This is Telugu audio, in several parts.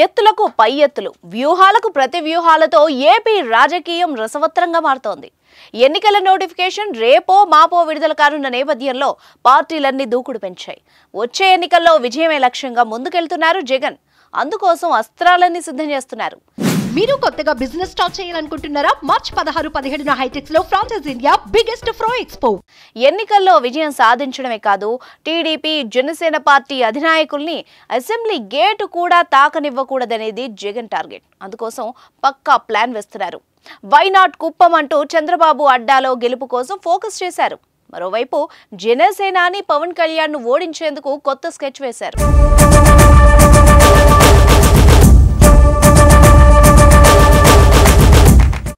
ఎత్తులకు పై ఎత్తులు, వ్యూహాలకు ప్రతి వ్యూహాలతో ఏపీ రాజకీయం రసవత్తరంగా మారుతోంది. ఎన్నికల నోటిఫికేషన్ రేపో మాపో విడుదల కానున్న నేపథ్యంలో పార్టీలన్నీ దూకుడు పెంచాయి. వచ్చే ఎన్నికల్లో విజయమే లక్ష్యంగా ముందుకెళ్తున్నారు జగన్. అందుకోసం అస్త్రాలన్నీ సిద్ధం చేస్తున్నారు. మీరు కొత్తగా బిజినెస్ స్టార్ట్ చేయాలనుకుంటున్నారా? మార్చి 16-17 హైటెక్స్ లో franchise India biggest pro expo. ఎన్నికల్లో విజయం సాధించడమే కాదు, టీడీపీ జనసేన పార్టీ అధినాయకుల్ని అసెంబ్లీ గేటు కూడా తాకనివ్వకూడదనేది జగన్ టార్గెట్. అందుకోసం పక్కా ప్లాన్ వేస్తున్నారు. వైనాట్ కుప్పం అంటూ చంద్రబాబు అడ్డాలో గెలుపు కోసం ఫోకస్ చేశారు. మరోవైపు జనసేనాని పవన్ కళ్యాణ్ ను ఓడించేందుకు కొత్త స్కెచ్ వేశారు.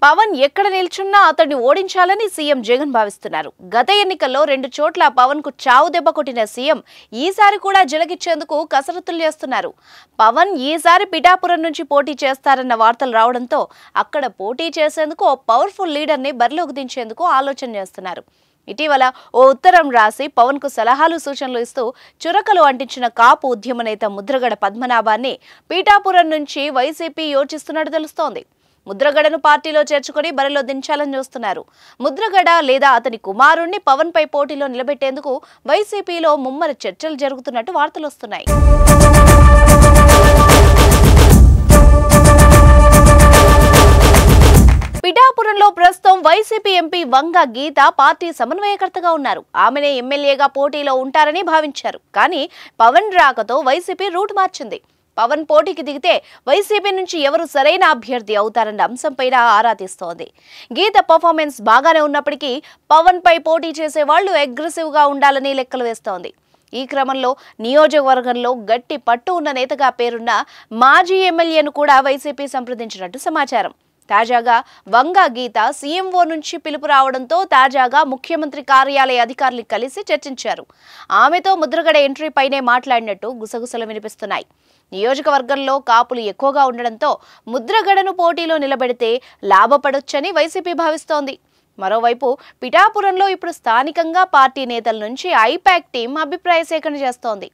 పవన్ ఎక్కడ నిల్చున్నా అతన్ని ఓడించాలని సీఎం జగన్ భావిస్తున్నారు. గత ఎన్నికల్లో 2 చోట్ల పవన్ కు చావు దెబ్బ కొట్టిన సీఎం ఈసారి కూడా జలగిచ్చేందుకు కసరత్తులు చేస్తున్నారు. పవన్ ఈసారి పిఠాపురం నుంచి పోటీ చేస్తారన్న వార్తలు రావడంతో అక్కడ పోటీ చేసేందుకు ఓ పవర్ఫుల్ లీడర్ ని బరిలోకి దించేందుకు ఆలోచన చేస్తున్నారు. ఇటీవల ఓ ఉత్తరం రాసి పవన్ కు సలహాలు సూచనలు ఇస్తూ చురకలు అంటించిన కాపు ఉద్యమ నేత ముద్రగడ పద్మనాభాన్ని పిఠాపురం నుంచి వైసీపీ యోచిస్తున్నట్టు తెలుస్తోంది. ముద్రగడను పార్టీలో చేర్చుకుని బరిలో దించాలని చూస్తున్నారు. ముద్రగడ లేదా అతని కుమారుణ్ణి పవన్ పై పోటీలో నిలబెట్టేందుకు వైసీపీలో ముమ్మర చర్చలు జరుగుతున్నట్టు వార్తలు వస్తున్నాయి. పిఠాపురంలో ప్రస్తుతం వైసీపీ ఎంపీ వంగ గీత పార్టీ సమన్వయకర్తగా ఉన్నారు. ఆమెనే ఎమ్మెల్యేగా పోటీలో ఉంటారని భావించారు. కానీ పవన్ రాకతో వైసీపీ రూట్ మార్చింది. పవన్ పోటీకి దిగితే వైసీపీ నుంచి ఎవరు సరైన అభ్యర్థి అవుతారన్న అంశంపైన ఆరా తీస్తోంది. గీత పర్ఫార్మెన్స్ బాగానే ఉన్నప్పటికీ పవన్ పై పోటీ చేసే వాళ్లు అగ్రెసివ్ గా ఉండాలని లెక్కలు వేస్తోంది. ఈ క్రమంలో నియోజకవర్గంలో గట్టి పట్టు ఉన్న నేతగా పేరున్న మాజీ ఎమ్మెల్యేను కూడా వైసీపీ సంప్రదించినట్టు సమాచారం. తాజాగా వంగ గీత సీఎంఓ నుంచి పిలుపు రావడంతో తాజాగా ముఖ్యమంత్రి కార్యాలయ అధికారులు కలిసి చర్చించారు. ఆమెతో ముద్రగడ ఎంట్రీ పైనే మాట్లాడినట్టు గుసగుసలు వినిపిస్తున్నాయి. నియోజకవర్గంలో కాపులు ఎక్కువగా ఉండడంతో ముద్రగడను పోటీలో నిలబెడితే లాభపడొచ్చని వైసీపీ భావిస్తోంది. మరోవైపు పిఠాపురంలో ఇప్పుడు స్థానికంగా పార్టీ నేతల నుంచి ఐపాక్ టీం అభిప్రాయ సేకరణ చేస్తోంది.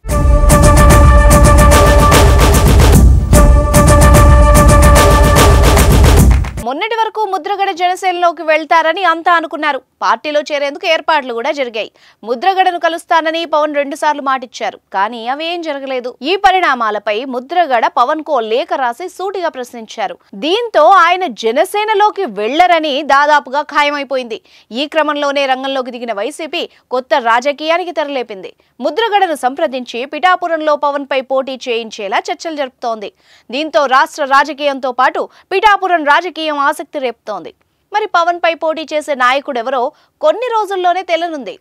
మొన్నటి వరకు ముద్రగడ జనసేనలోకి వెళ్తారని అంతా అనుకున్నారు. పార్టీలో చేరేందుకు ఏర్పాట్లు కూడా జరిగాయి. ముద్రగడను కలుస్తానని పవన్ 2 సార్లు మాటిచ్చారు. కానీ అవేం జరగలేదు. ఈ పరిణామాలపై ముద్రగడ పవన్ కో లేఖ రాసి సూటిగా ప్రశ్నించారు. దీంతో ఆయన జనసేనలోకి వెళ్లరని దాదాపుగా ఖాయమైపోయింది. ఈ క్రమంలోనే రంగంలోకి దిగిన వైసీపీ కొత్త రాజకీయానికి తెరలేపింది. ముద్రగడను సంప్రదించి పిఠాపురంలో పవన్ పై పోటీ చేయించేలా చర్చలు జరుపుతోంది. దీంతో రాష్ట్ర రాజకీయంతో పాటు పిఠాపురం రాజకీయం ఆసక్తి రేపుతోంది. మరి పవన్ పై పోటీ చేసే నాయకుడెవరో కొన్ని రోజుల్లోనే తేలనుంది.